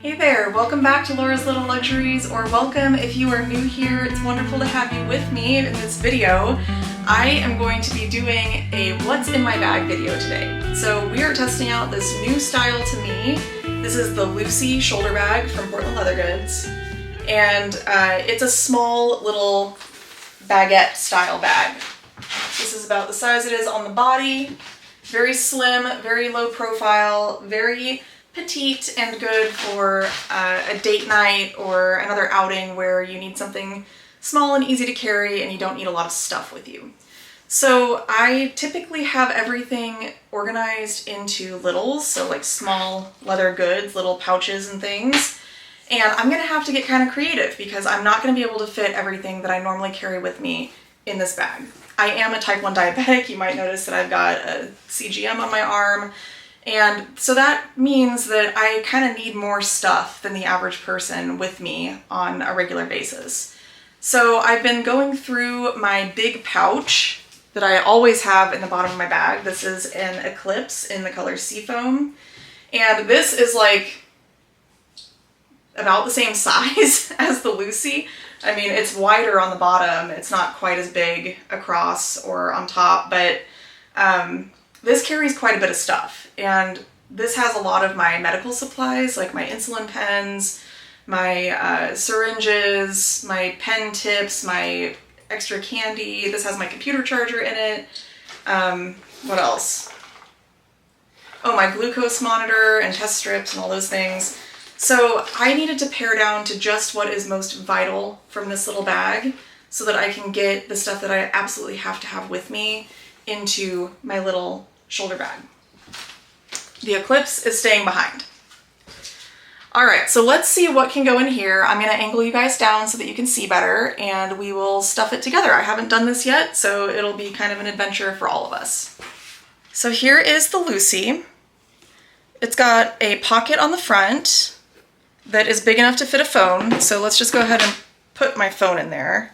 Hey there, welcome back to Laura's Little Luxuries, or welcome if you are new here. It's wonderful to have you with me in this video. I am going to be doing a what's in my bag video today. So we are testing out this new style to me. This is the Lucy shoulder bag from Portland Leather Goods. And it's a small little baguette style bag. This is about the size it is on the body. Very slim, very low profile, very petite and good for a date night or another outing where you need something small and easy to carry and you don't need a lot of stuff with you. So I typically have everything organized into littles, so like small leather goods, little pouches and things. And I'm gonna have to get kind of creative because I'm not gonna be able to fit everything that I normally carry with me in this bag. I am a type 1 diabetic. You might notice that I've got a CGM on my arm. And so that means that I kind of need more stuff than the average person with me on a regular basis. So I've been going through my big pouch that I always have in the bottom of my bag. This is an Eclipse in the color Seafoam. And this is like about the same size as the Lucy. I mean, it's wider on the bottom. It's not quite as big across or on top, but this carries quite a bit of stuff. And this has a lot of my medical supplies, like my insulin pens, my syringes, my pen tips, my extra candy. This has my computer charger in it. What else? Oh, my glucose monitor and test strips and all those things. So I needed to pare down to just what is most vital from this little bag so that I can get the stuff that I absolutely have to have with me into my little shoulder bag. The Eclipse is staying behind. All right, so let's see what can go in here. I'm gonna angle you guys down so that you can see better and we will stuff it together. I haven't done this yet, so it'll be kind of an adventure for all of us. So here is the Lucy. It's got a pocket on the front that is big enough to fit a phone. So let's just go ahead and put my phone in there.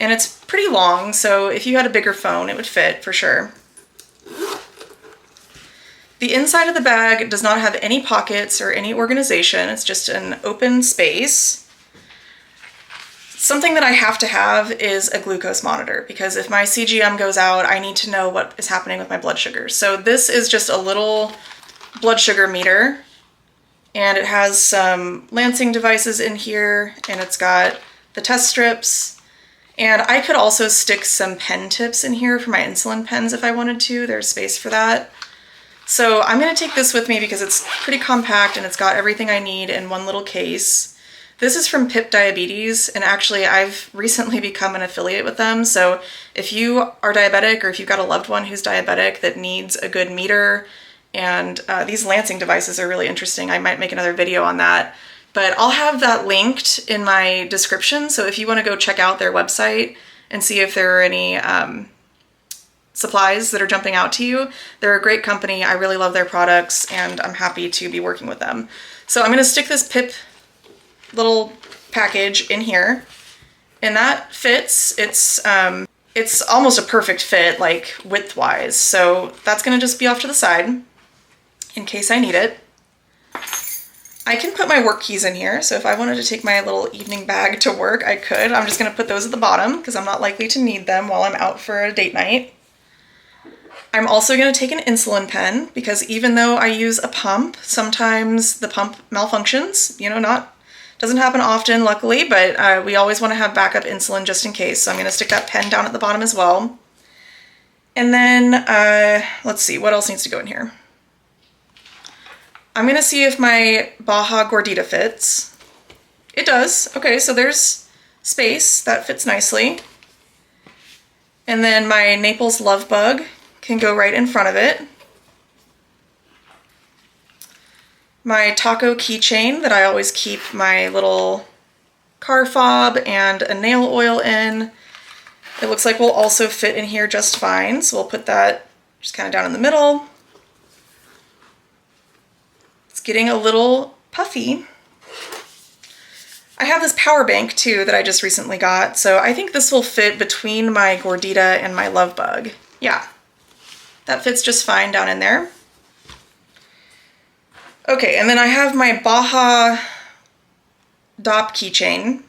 And it's pretty long, so if you had a bigger phone, it would fit for sure. The inside of the bag does not have any pockets or any organization. It's just an open space. Something that I have to have is a glucose monitor because if my CGM goes out, I need to know what is happening with my blood sugar. So this is just a little blood sugar meter, and it has some lancing devices in here, and it's got the test strips. And I could also stick some pen tips in here for my insulin pens if I wanted to. There's space for that. So I'm gonna take this with me because it's pretty compact and it's got everything I need in one little case. This is from Pip Diabetes, and actually I've recently become an affiliate with them. So if you are diabetic or if you've got a loved one who's diabetic that needs a good meter, and these lancing devices are really interesting. I might make another video on that. But I'll have that linked in my description, so if you want to go check out their website and see if there are any supplies that are jumping out to you, they're a great company. I really love their products, and I'm happy to be working with them. So I'm going to stick this Pip little package in here, and that fits. It's almost a perfect fit, like width-wise, so that's going to just be off to the side in case I need it. I can put my work keys in here, so if I wanted to take my little evening bag to work, I could. I'm just gonna put those at the bottom because I'm not likely to need them while I'm out for a date night. I'm also gonna take an insulin pen because even though I use a pump, sometimes the pump malfunctions. You know, doesn't happen often, luckily, but we always wanna have backup insulin just in case. So I'm gonna stick that pen down at the bottom as well. And then, let's see, what else needs to go in here? I'm gonna see if my Baja Gordita fits. It does. Okay, so there's space. That fits nicely. And then my Naples Love Bug can go right in front of it. My taco keychain that I always keep my little car fob and a nail oil in. It looks like we'll also fit in here just fine, so we'll put that just kind of down in the middle. Getting a little puffy. I have this power bank too that I just recently got, so I think this will fit between my Gordita and my Love Bug. Yeah, that fits just fine down in there. Okay, and then I have my Baja Dop keychain.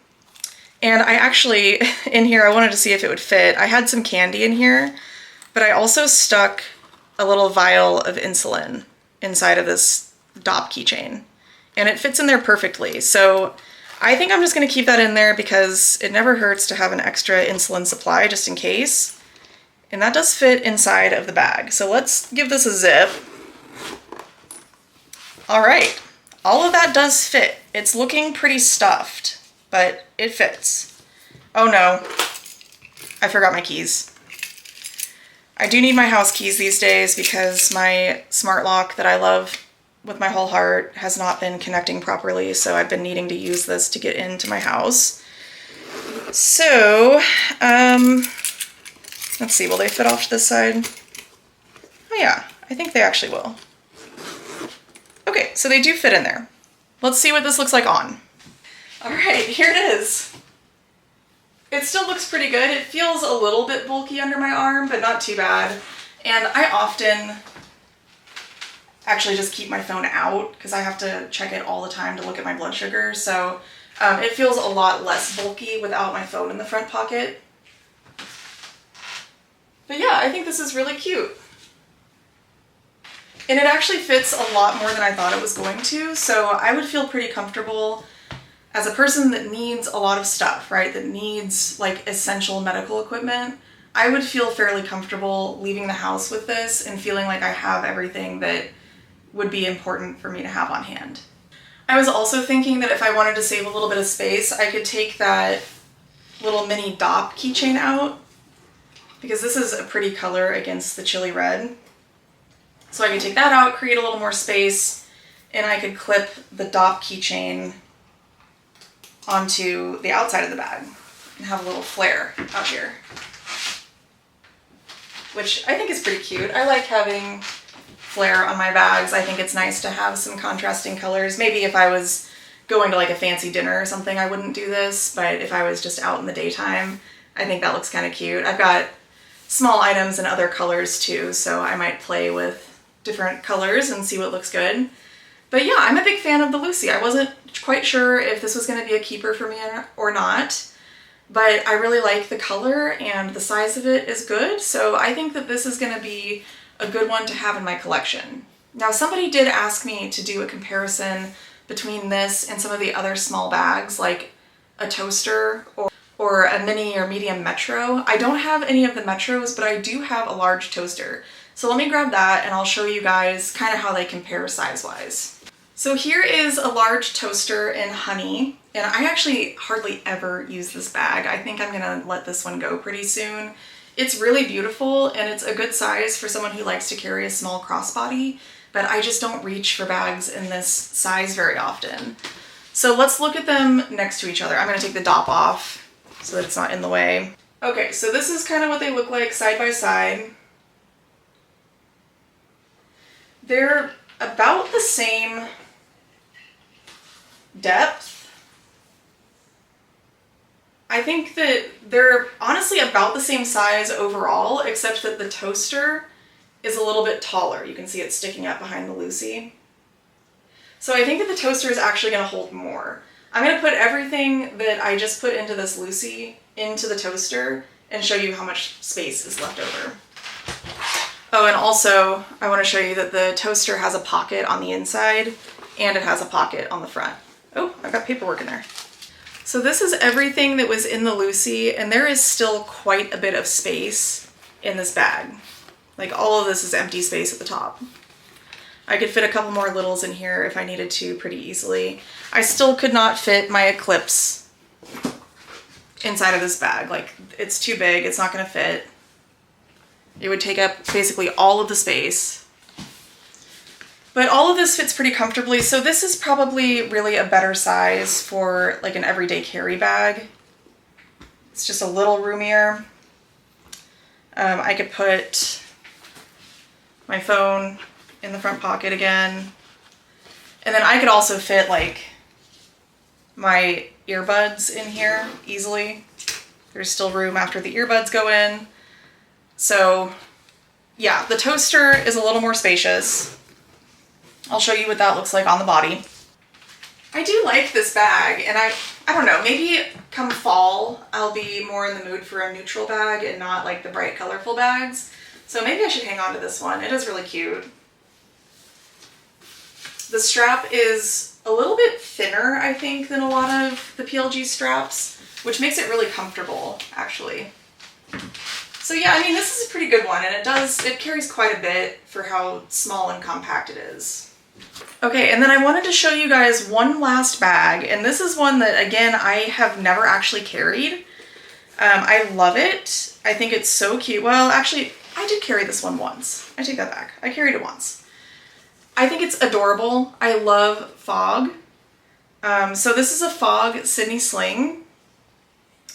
And I actually, in here, I wanted to see if it would fit. I had some candy in here, but I also stuck a little vial of insulin inside of this Dop keychain. And it fits in there perfectly. So I think I'm just gonna keep that in there because it never hurts to have an extra insulin supply just in case. And that does fit inside of the bag. So let's give this a zip. All right, all of that does fit. It's looking pretty stuffed, but it fits. Oh no, I forgot my keys. I do need my house keys these days because my smart lock that I love with my whole heart has not been connecting properly, so I've been needing to use this to get into my house. So, let's see, will they fit off to this side? Oh yeah, I think they actually will. Okay, so they do fit in there. Let's see what this looks like on. All right, here it is. It still looks pretty good. It feels a little bit bulky under my arm, but not too bad. And I often actually just keep my phone out because I have to check it all the time to look at my blood sugar. So it feels a lot less bulky without my phone in the front pocket. But yeah, I think this is really cute. And it actually fits a lot more than I thought it was going to, so I would feel pretty comfortable as a person that needs a lot of stuff, right? That needs like essential medical equipment. I would feel fairly comfortable leaving the house with this and feeling like I have everything that would be important for me to have on hand. I was also thinking that if I wanted to save a little bit of space, I could take that little mini Dop keychain out because this is a pretty color against the chili red. So I could take that out, create a little more space, and I could clip the Dop keychain onto the outside of the bag and have a little flare out here, which I think is pretty cute. I like having flare on my bags. I think it's nice to have some contrasting colors. Maybe if I was going to like a fancy dinner or something, I wouldn't do this, but if I was just out in the daytime, I think that looks kind of cute. I've got small items in other colors too, so I might play with different colors and see what looks good. But yeah, I'm a big fan of the Lucy. I wasn't quite sure if this was going to be a keeper for me or not, but I really like the color and the size of it is good, so I think that this is going to be a good one to have in my collection. Now, somebody did ask me to do a comparison between this and some of the other small bags, like a toaster or a mini or medium Metro. I don't have any of the Metros, but I do have a large toaster. So let me grab that and I'll show you guys kind of how they compare size-wise. So here is a large toaster in honey, and I actually hardly ever use this bag. I think I'm gonna let this one go pretty soon. It's really beautiful and it's a good size for someone who likes to carry a small crossbody, but I just don't reach for bags in this size very often. So let's look at them next to each other. I'm gonna take the Dop off so that it's not in the way. Okay, so this is kind of what they look like side by side. They're about the same depth. I think that they're honestly about the same size overall, except that the toaster is a little bit taller. You can see it sticking up behind the Lucy. So I think that the toaster is actually going to hold more. I'm going to put everything that I just put into this Lucy into the toaster and show you how much space is left over. Oh, and also I want to show you that the toaster has a pocket on the inside and it has a pocket on the front. Oh, I've got paperwork in there. So this is everything that was in the Lucy, and there is still quite a bit of space in this bag. Like all of this is empty space at the top. I could fit a couple more littles in here if I needed to pretty easily. I still could not fit my Eclipse inside of this bag. Like it's too big, it's not gonna fit. It would take up basically all of the space. But all of this fits pretty comfortably, so this is probably really a better size for like an everyday carry bag. It's just a little roomier. I could put my phone in the front pocket again. And then I could also fit like my earbuds in here easily. There's still room after the earbuds go in. So yeah, the toaster is a little more spacious. I'll show you what that looks like on the body. I do like this bag, and I don't know, maybe come fall I'll be more in the mood for a neutral bag and not like the bright colorful bags. So maybe I should hang on to this one. It is really cute. The strap is a little bit thinner, I think, than a lot of the PLG straps, which makes it really comfortable, actually. So yeah, I mean, this is a pretty good one, and it carries quite a bit for how small and compact it is. Okay, and then I wanted to show you guys one last bag, and this is one that, again, I have never actually carried. I love it. I think it's so cute. Well, actually, I did carry this one once. I take that back. I carried it once. I think it's adorable. I love fog. So this is a fog Sydney Sling,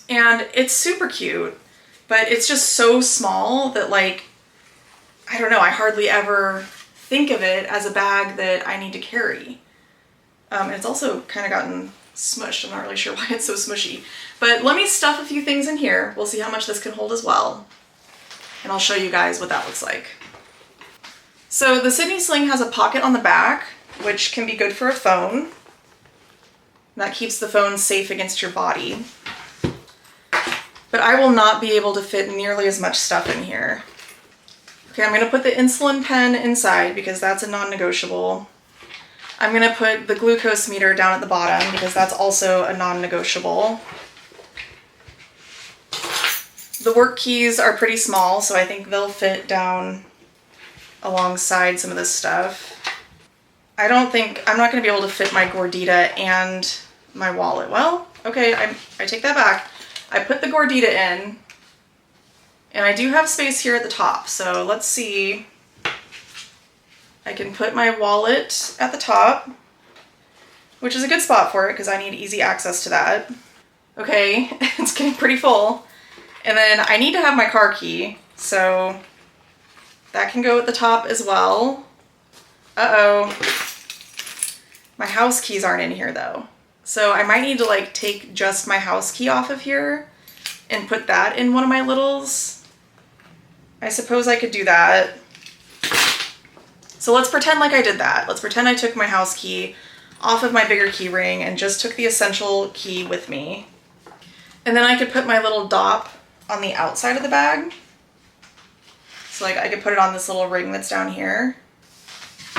and it's super cute, but it's just so small that, like, I don't know, I hardly ever think of it as a bag that I need to carry. It's also kind of gotten smushed. I'm not really sure why it's so smushy, but let me stuff a few things in here. We'll see how much this can hold as well, and I'll show you guys what that looks like. So the Sydney Sling has a pocket on the back, which can be good for a phone. That keeps the phone safe against your body. But I will not be able to fit nearly as much stuff in here. Okay, I'm gonna put the insulin pen inside because that's a non-negotiable. I'm gonna put the glucose meter down at the bottom because that's also a non-negotiable. The work keys are pretty small, so I think they'll fit down alongside some of this stuff. I'm not gonna be able to fit my Gordita and my wallet. Well, okay, I take that back. I put the Gordita in, and I do have space here at the top, so let's see. I can put my wallet at the top, which is a good spot for it because I need easy access to that. Okay, it's getting pretty full. And then I need to have my car key, so that can go at the top as well. Uh-oh. My house keys aren't in here though. So I might need to like take just my house key off of here and put that in one of my littles. I suppose I could do that. So let's pretend like I did that. Let's pretend I took my house key off of my bigger key ring and just took the essential key with me. And then I could put my little dop on the outside of the bag. So like I could put it on this little ring that's down here.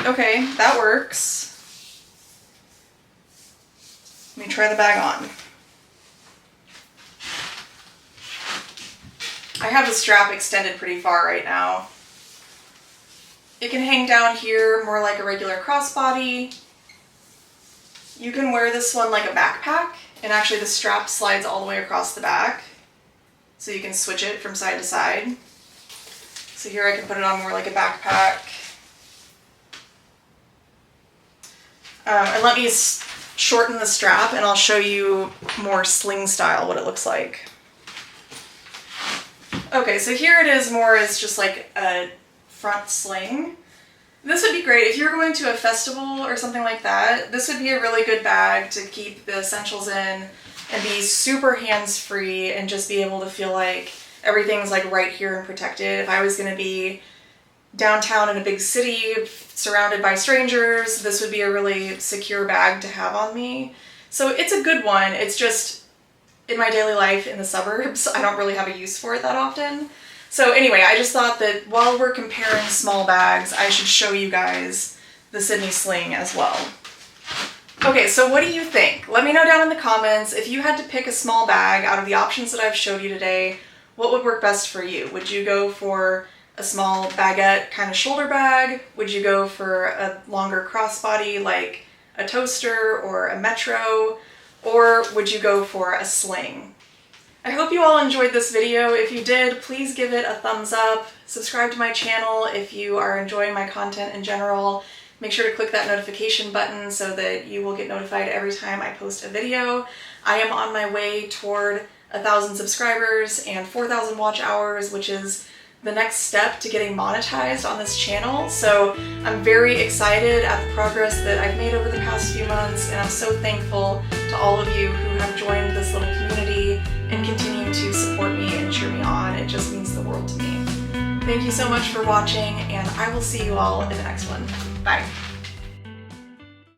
Okay, that works. Let me try the bag on. I have the strap extended pretty far right now. It can hang down here more like a regular crossbody. You can wear this one like a backpack, and actually the strap slides all the way across the back, so you can switch it from side to side. So here I can put it on more like a backpack. And let me shorten the strap and I'll show you more sling style what it looks like. Okay, so here it is more as just like a front sling. This would be great if you're going to a festival or something like that. This would be a really good bag to keep the essentials in and be super hands-free and just be able to feel like everything's like right here and protected. If I was going to be downtown in a big city surrounded by strangers, this would be a really secure bag to have on me. So it's a good one. It's just in my daily life in the suburbs, I don't really have a use for it that often. So anyway, I just thought that while we're comparing small bags, I should show you guys the Sydney Sling as well. Okay, so what do you think? Let me know down in the comments if you had to pick a small bag out of the options that I've showed you today, what would work best for you? Would you go for a small baguette kind of shoulder bag? Would you go for a longer crossbody like a Toaster or a Metro? Or would you go for a sling? I hope you all enjoyed this video. If you did, please give it a thumbs up. Subscribe to my channel if you are enjoying my content in general. Make sure to click that notification button so that you will get notified every time I post a video. I am on my way toward 1,000 subscribers and 4,000 watch hours, which is the next step to getting monetized on this channel. So I'm very excited at the progress that I've made over the past few months, and I'm so thankful to all of you who have joined this little community and continue to support me and cheer me on. It just means the world to me. Thank you so much for watching, and I will see you all in the next one. Bye.